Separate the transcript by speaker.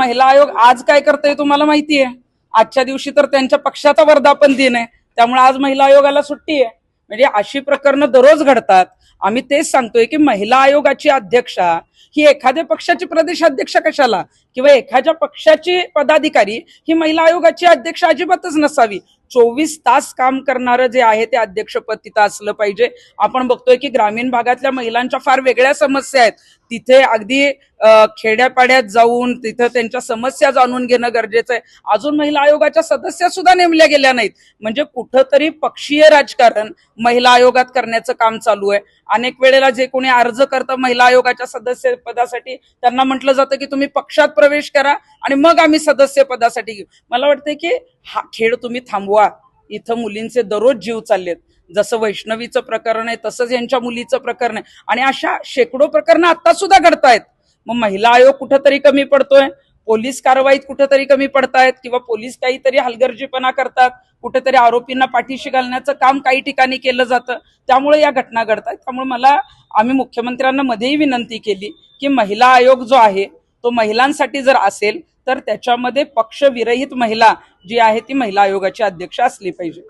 Speaker 1: महिला आयोग आज काय करतंय तुम्हाला माहिती आहे? आजच्या दिवशी तर त्यांच्या पक्षाचा वर्धापन दिन आहे, त्यामुळे आज महिला आयोगाला सुट्टी आहे. म्हणजे अशी प्रकरणं दररोज घडतात. आम्ही तेच सांगतोय की महिला आयोगाची अध्यक्षा ही एखाद्या पक्षाची प्रदेशाध्यक्ष कशाला किंवा एखाद्या पक्षाची पदाधिकारी ही महिला आयोगाची अध्यक्ष अजिबातच नसावी. 24 तास काम करणारं जे आहे ते अध्यक्षपद तिथं असलं पाहिजे. आपण बघतोय की ग्रामीण भागातल्या महिलांच्या फार वेगळ्या समस्या आहेत. तिथे अगदी खेड्यापाड्यात जाऊन तिथं त्यांच्या समस्या जाणून घेणं गरजेचं आहे. अजून महिला आयोगाच्या सदस्या सुद्धा नेमल्या गेल्या नाहीत. म्हणजे कुठंतरी पक्षीय राजकारण महिला आयोगात करण्याचं काम चालू आहे. अनेक वेळेला जे कोणी अर्ज करतं महिला आयोगाच्या सदस्य पदासाठी त्यांना म्हटलं जातं की तुम्ही पक्षात प्रवेश करा आणि मग आम्ही सदस्य पदासाठी घेऊ. मला वाटतं की हा खेळ तुम्ही थांबवा. इथं मुलींचे दररोज जीव चाललेत. जसं वैष्णवीचं प्रकरण आहे तसंच यांच्या मुलीचं प्रकरण आहे आणि अशा शेकडो प्रकरणं आता सुद्धा घडतायत. मग महिला आयोग कुठंतरी कमी पडतोय, पोलीस कारवाईत कुठेतरी कमी पडतायत किंवा पोलीस काहीतरी हलगर्जीपणा करतात, कुठेतरी आरोपींना पाठीशी घालण्याचं काम काही ठिकाणी केलं जातं, त्यामुळे या घटना घडतात. त्यामुळे आम्ही मुख्यमंत्र्यांना मध्येही विनंती केली की महिला आयोग जो आहे तो महिलांसाठी जर असेल तर त्याच्यामध्ये पक्षविरहित महिला जी आहे ती महिला आयोगाची अध्यक्ष असली पाहिजे.